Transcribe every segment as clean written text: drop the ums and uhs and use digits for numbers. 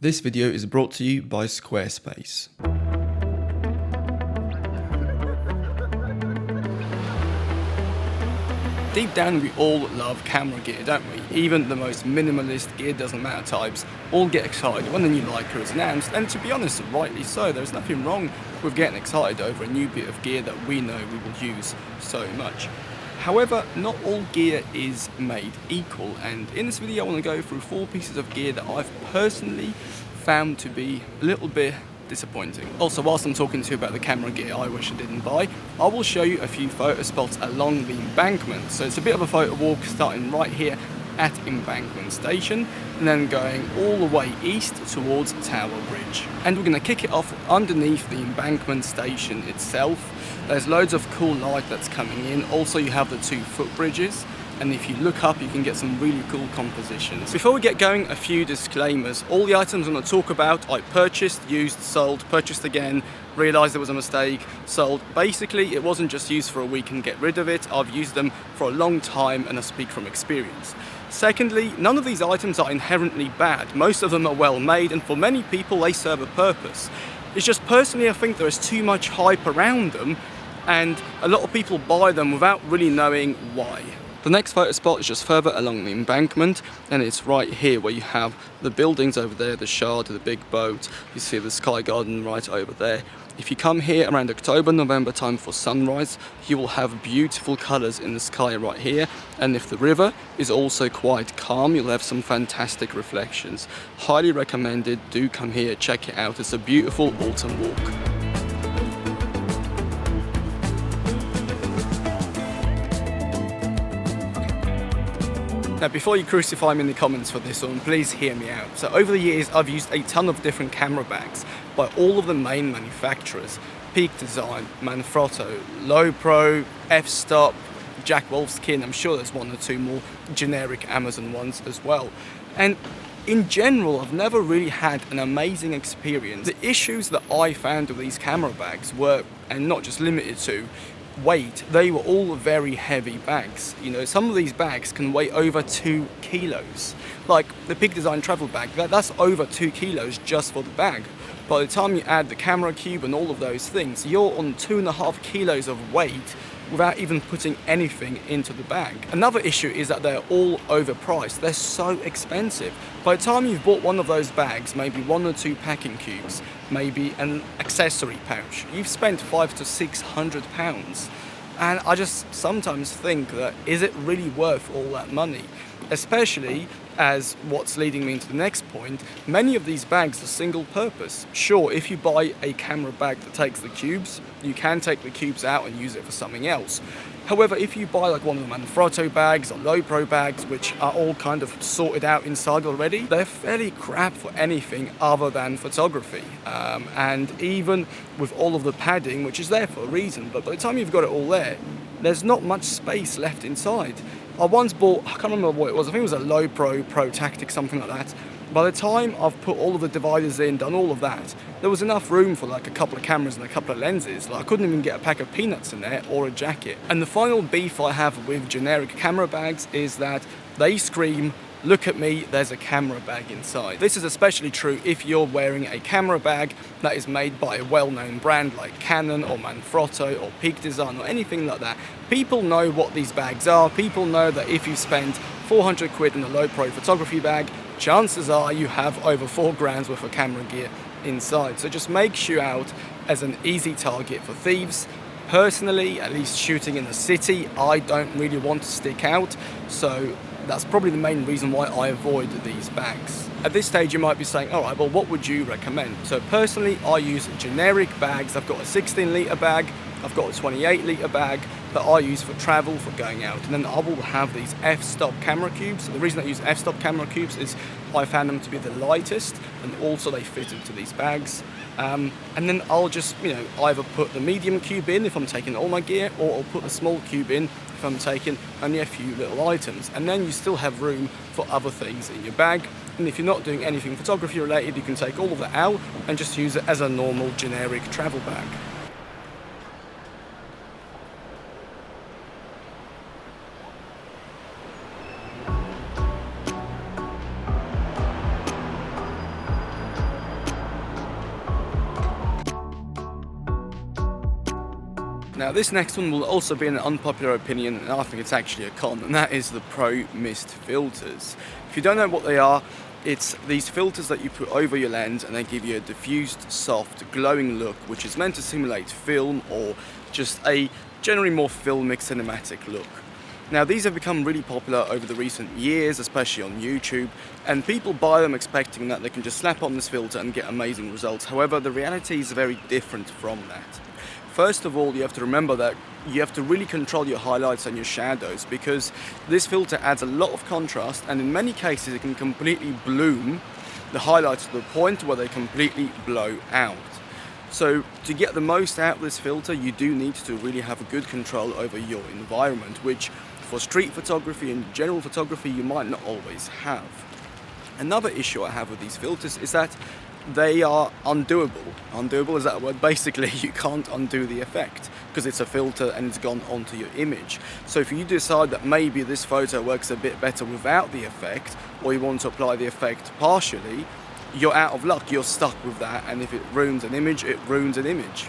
This video is brought to you by Squarespace. Deep down we all love camera gear, don't we? Even the most minimalist gear doesn't matter types all get excited when the new Leica is announced, and to be honest, rightly so. There's nothing wrong with getting excited over a new bit of gear that we know we will use so much. However, not all gear is made equal, and in this video I want to go through 4 pieces of gear that I've personally found to be a little bit disappointing. Also, whilst I'm talking to you about the camera gear I wish I didn't buy, I will show you a few photo spots along the embankment. So it's a bit of a photo walk starting right here at Embankment Station and then going all the way east towards Tower Bridge. And we're going to kick it off underneath the Embankment Station itself. There's loads of cool light that's coming in. Also, you have the 2 footbridges. And if you look up, you can get some really cool compositions. Before we get going, a few disclaimers. All the items I'm going to talk about, I purchased, used, sold, purchased again, realised there was a mistake, sold. Basically, it wasn't just used for a week and get rid of it. I've used them for a long time and I speak from experience. Secondly, none of these items are inherently bad. Most of them are well made, and for many people, they serve a purpose. It's just personally, I think there is too much hype around them, and a lot of people buy them without really knowing why. The next photo spot is just further along the embankment, and it's right here where you have the buildings over there, the Shard, the big boat. You see the Sky Garden right over there. If you come here around October, November time for sunrise, you will have beautiful colours in the sky right here, and if the river is also quite calm, you'll have some fantastic reflections. Highly recommended. Do come here, check it out. It's a beautiful autumn walk. Now, before you crucify me in the comments for this one, please hear me out. So over the years, I've used a ton of different camera bags by all of the main manufacturers. Peak Design, Manfrotto, Low Pro, F-Stop, Jack Wolfskin. I'm sure there's 1 or 2 more generic Amazon ones as well. And in general, I've never really had an amazing experience. The issues that I found with these camera bags were, and not just limited to, weight. They were all very heavy bags. You know, some of these bags can weigh over 2 kilos. Like the Peak Design travel bag, that's over 2 kilos just for the bag. By the time you add the camera cube and all of those things, you're on 2.5 kilos of weight without even putting anything into the bag. Another issue is that they're all overpriced. They're so expensive. By the time you've bought one of those bags, maybe 1 or 2 packing cubes, maybe an accessory pouch, you've spent £500 to £600. And I just sometimes think that, is it really worth all that money? Especially as what's leading me into the next point, many of these bags are single purpose. Sure, if you buy a camera bag that takes the cubes, you can take the cubes out and use it for something else. However, if you buy like one of the Manfrotto bags or Low Pro bags, which are all kind of sorted out inside already, they're fairly crap for anything other than photography. And even with all of the padding, which is there for a reason, but by the time you've got it all there, there's not much space left inside. I once bought, I can't remember what it was, I think it was a Low Pro, Pro Tactic, something like that. By the time I've put all of the dividers in, done all of that, there was enough room for like a couple of cameras and a couple of lenses. Like I couldn't even get a pack of peanuts in there or a jacket. And the final beef I have with generic camera bags is that they scream, "Look at me, there's a camera bag inside." This is especially true if you're wearing a camera bag that is made by a well-known brand like Canon or Manfrotto or Peak Design or anything like that. People know what these bags are. People know that if you spend 400 quid in a Low Pro photography bag, chances are you have over 4 grand worth of camera gear inside. So just makes you out as an easy target for thieves. Personally, at least shooting in the city, I don't really want to stick out. So that's probably the main reason why I avoid these bags. At this stage, you might be saying, all right, well, what would you recommend? So personally, I use generic bags. I've got a 16-litre bag, I've got a 28-litre bag that I use for travel, for going out. And then I will have these F-Stop camera cubes. The reason I use F-Stop camera cubes is I found them to be the lightest, and also they fit into these bags. And then I'll just, either put the medium cube in if I'm taking all my gear, or I'll put the small cube in if I'm taking only a few little items. And then you still have room for other things in your bag. And if you're not doing anything photography related, you can take all of that out and just use it as a normal generic travel bag. Now this next one will also be an unpopular opinion, and I think it's actually a con, and that is the Pro Mist filters. If you don't know what they are, it's these filters that you put over your lens and they give you a diffused, soft, glowing look, which is meant to simulate film or just a generally more filmic cinematic look. Now these have become really popular over the recent years, especially on YouTube, and people buy them expecting that they can just slap on this filter and get amazing results. However, the reality is very different from that. First of all, you have to remember that you have to really control your highlights and your shadows, because this filter adds a lot of contrast, and in many cases it can completely bloom the highlights to the point where they completely blow out. So to get the most out of this filter, you do need to really have a good control over your environment, which for street photography and general photography you might not always have. Another issue I have with these filters is that they are undoable. Undoable, is that a word? Basically, you can't undo the effect because it's a filter and it's gone onto your image. So if you decide that maybe this photo works a bit better without the effect, or you want to apply the effect partially, you're out of luck, you're stuck with that, and if it ruins an image, it ruins an image.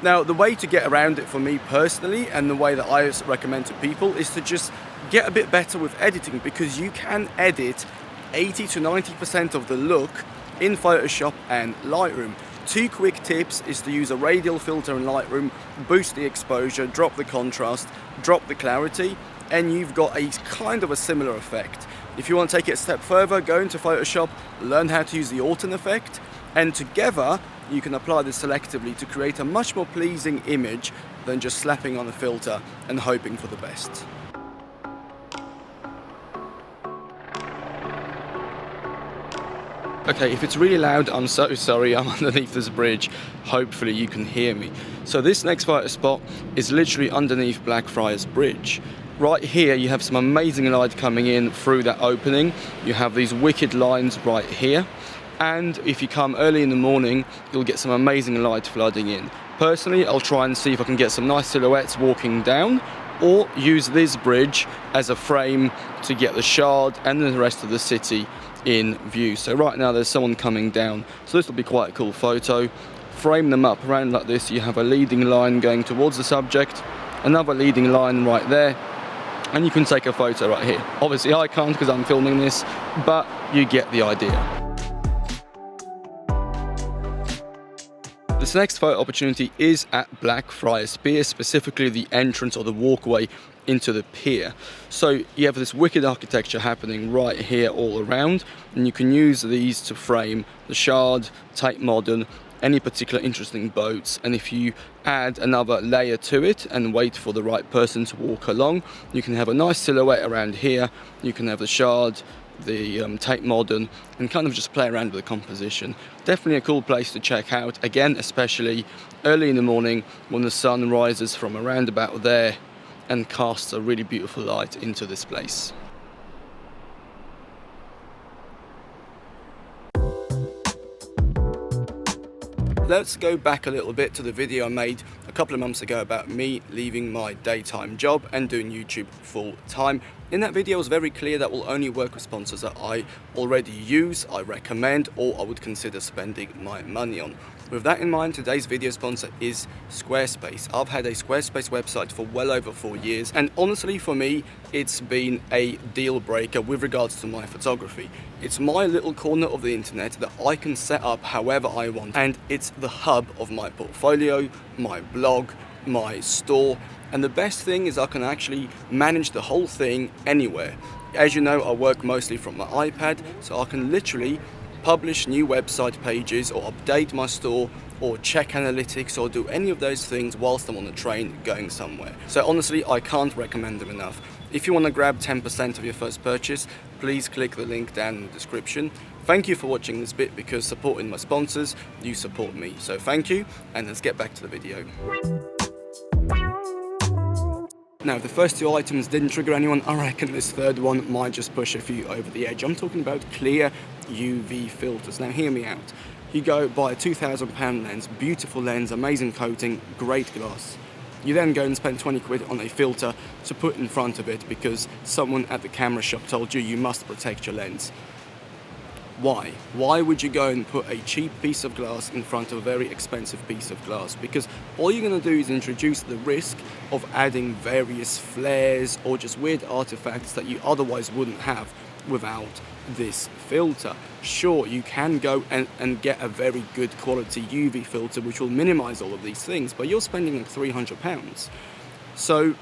Now, the way to get around it for me personally, and the way that I recommend to people, is to just get a bit better with editing, because you can edit 80 to 90% of the look in Photoshop and Lightroom. Two quick tips is to use a radial filter in Lightroom, boost the exposure, drop the contrast, drop the clarity, and you've got a kind of a similar effect. If you want to take it a step further, go into Photoshop, learn how to use the Autumn effect, and together you can apply this selectively to create a much more pleasing image than just slapping on a filter and hoping for the best. Okay, if it's really loud, I'm so sorry, I'm underneath this bridge. Hopefully you can hear me. So this next photo spot is literally underneath Blackfriars Bridge. Right here you have some amazing light coming in through that opening. You have these wicked lines right here. And if you come early in the morning, you'll get some amazing light flooding in. Personally, I'll try and see if I can get some nice silhouettes walking down, or use this bridge as a frame to get the Shard and the rest of the city in view. So right now there's someone coming down, so this will be quite a cool photo. Frame them up around like this. You have a leading line going towards the subject, another leading line right there, and you can take a photo right here. Obviously I can't because I'm filming this, but you get the idea. This next photo opportunity is at Blackfriars Pier, specifically the entrance or the walkway into the pier. So you have this wicked architecture happening right here all around, and you can use these to frame the Shard, Tate Modern, any particular interesting boats. And if you add another layer to it and wait for the right person to walk along, you can have a nice silhouette around here. You can have the Shard, the Tate Modern, and kind of just play around with the composition. Definitely a cool place to check out, again especially early in the morning when the sun rises from around about there and casts a really beautiful light into this place. Let's go back a little bit to the video I made a couple of months ago about me leaving my daytime job and doing YouTube full time. In that video, it was very clear that we'll only work with sponsors that I already use, I recommend, or I would consider spending my money on. With that in mind, today's video sponsor is Squarespace. I've had a Squarespace website for well over 4 years, and honestly for me, it's been a deal breaker with regards to my photography. It's my little corner of the internet that I can set up however I want, and it's the hub of my portfolio, my blog, my store. And the best thing is I can actually manage the whole thing anywhere. As you know, I work mostly from my iPad, so I can literally publish new website pages or update my store or check analytics or do any of those things whilst I'm on the train going somewhere. So honestly, I can't recommend them enough. If you want to grab 10% of your first purchase, please click the link down in the description. Thank you for watching this bit, because supporting my sponsors, you support me. So thank you, and let's get back to the video. Now, if the first two items didn't trigger anyone, I reckon this third one might just push a few over the edge. I'm talking about clear UV filters. Now, hear me out. You go buy a £2,000 lens, beautiful lens, amazing coating, great glass. You then go and spend 20 quid on a filter to put in front of it because someone at the camera shop told you you must protect your lens. Why? Why would you go and put a cheap piece of glass in front of a very expensive piece of glass? Because all you're going to do is introduce the risk of adding various flares or just weird artifacts that you otherwise wouldn't have without this filter. Sure, you can go and get a very good quality UV filter which will minimize all of these things, but you're spending like £300. So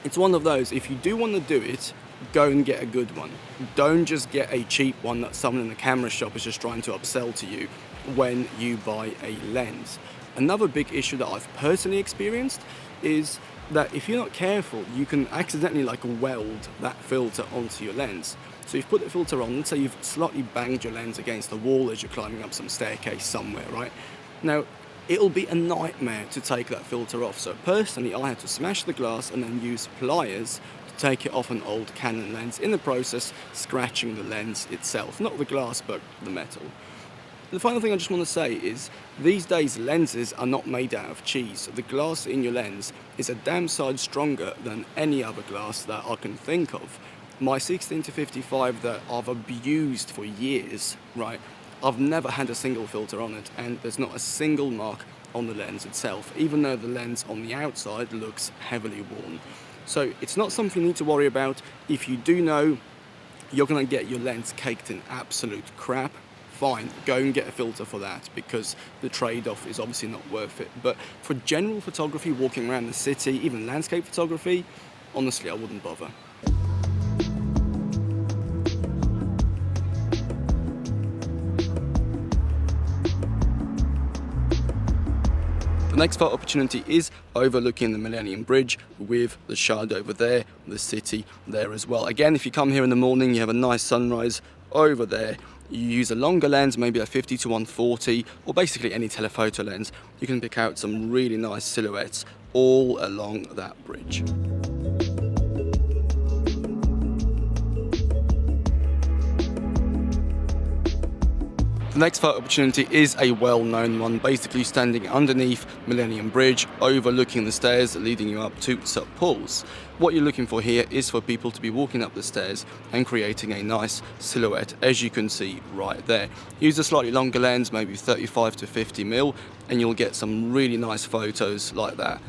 it's one of those, if you do want to do it, go and get a good one. Don't just get a cheap one that someone in the camera shop is just trying to upsell to you when you buy a lens. Another big issue that I've personally experienced is that if you're not careful, you can accidentally like weld that filter onto your lens. So you've put the filter on, let's say you've slightly banged your lens against the wall as you're climbing up some staircase somewhere, right? Now, it'll be a nightmare to take that filter off. So personally, I had to smash the glass and then use pliers to take it off an old Canon lens, in the process scratching the lens itself, not the glass but the metal. The final thing I just want to say is these days lenses are not made out of cheese. The glass in your lens is a damn sight stronger than any other glass that I can think of. My 16-55 that I've abused for years, right, I've never had a single filter on it, and there's not a single mark on the lens itself, even though the lens on the outside looks heavily worn. So it's not something you need to worry about. If you do know you're going to get your lens caked in absolute crap, fine, go and get a filter for that, because the trade-off is obviously not worth it. But for general photography, walking around the city, even landscape photography, honestly, I wouldn't bother. The next photo opportunity is overlooking the Millennium Bridge with the Shard over there, the city there as well. Again, if you come here in the morning, you have a nice sunrise over there. You use a longer lens, maybe a 50-140, or basically any telephoto lens. You can pick out some really nice silhouettes all along that bridge. The next photo opportunity is a well-known one, basically standing underneath Millennium Bridge, overlooking the stairs leading you up to St Paul's. What you're looking for here is for people to be walking up the stairs and creating a nice silhouette, as you can see right there. Use a slightly longer lens, maybe 35-50mm, and you'll get some really nice photos like that.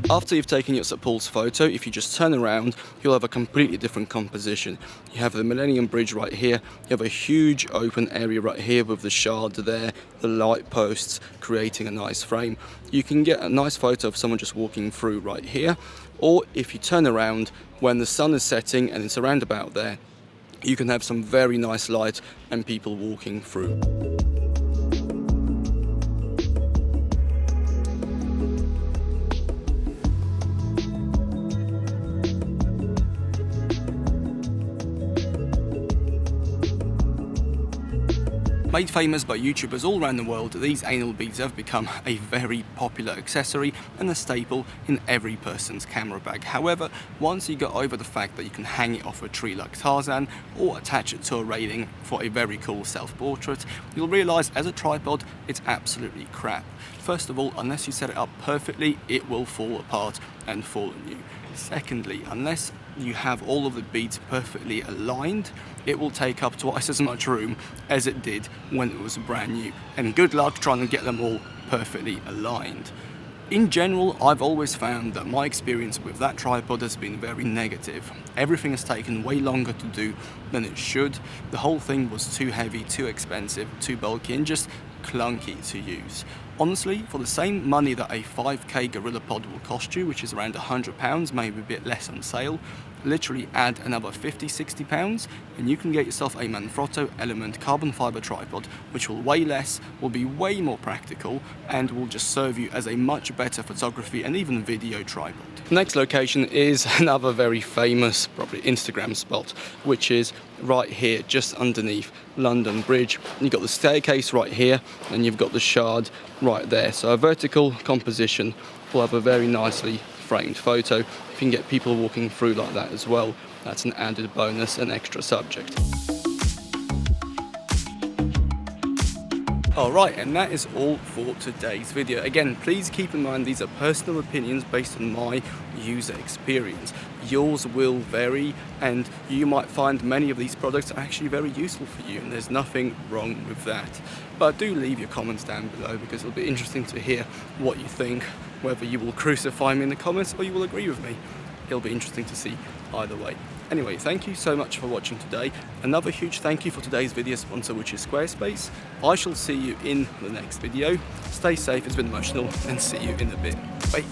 After you've taken your St Paul's photo, if you just turn around, you'll have a completely different composition. You have the Millennium Bridge right here, you have a huge open area right here with the Shard there, the light posts creating a nice frame. You can get a nice photo of someone just walking through right here, or if you turn around when the sun is setting and it's around about there, you can have some very nice light and people walking through. Made famous by YouTubers all around the world, these anal beads have become a very popular accessory and a staple in every person's camera bag. However, once you get over the fact that you can hang it off a tree like Tarzan or attach it to a railing for a very cool self-portrait, you'll realise as a tripod it's absolutely crap. First of all, unless you set it up perfectly, it will fall apart and fall on you. Secondly, unless you have all of the beads perfectly aligned, it will take up twice as much room as it did when it was brand new. And good luck trying to get them all perfectly aligned. In general, I've always found that my experience with that tripod has been very negative. Everything has taken way longer to do than it should. The whole thing was too heavy, too expensive, too bulky, and just clunky to use. Honestly, for the same money that a 5k GorillaPod will cost you, which is around £100, maybe a bit less on sale, literally add another £50-60 and you can get yourself a Manfrotto Element carbon fibre tripod, which will weigh less, will be way more practical, and will just serve you as a much better photography and even video tripod. The next location is another very famous, probably Instagram spot, which is right here, just underneath London Bridge. You've got the staircase right here, and you've got the Shard right there. So a vertical composition will have a very nicely framed photo. If you can get people walking through like that as well, that's an added bonus and extra subject. Alright, and that is all for today's video. Again, please keep in mind these are personal opinions based on my user experience. Yours will vary, and you might find many of these products are actually very useful for you, and there's nothing wrong with that. But do leave your comments down below, because it'll be interesting to hear what you think, whether you will crucify me in the comments or you will agree with me. It'll be interesting to see either way. Anyway, thank you so much for watching today. Another huge thank you for today's video sponsor, which is Squarespace. I shall see you in the next video. Stay safe, it's been emotional, and see you in a bit. Bye.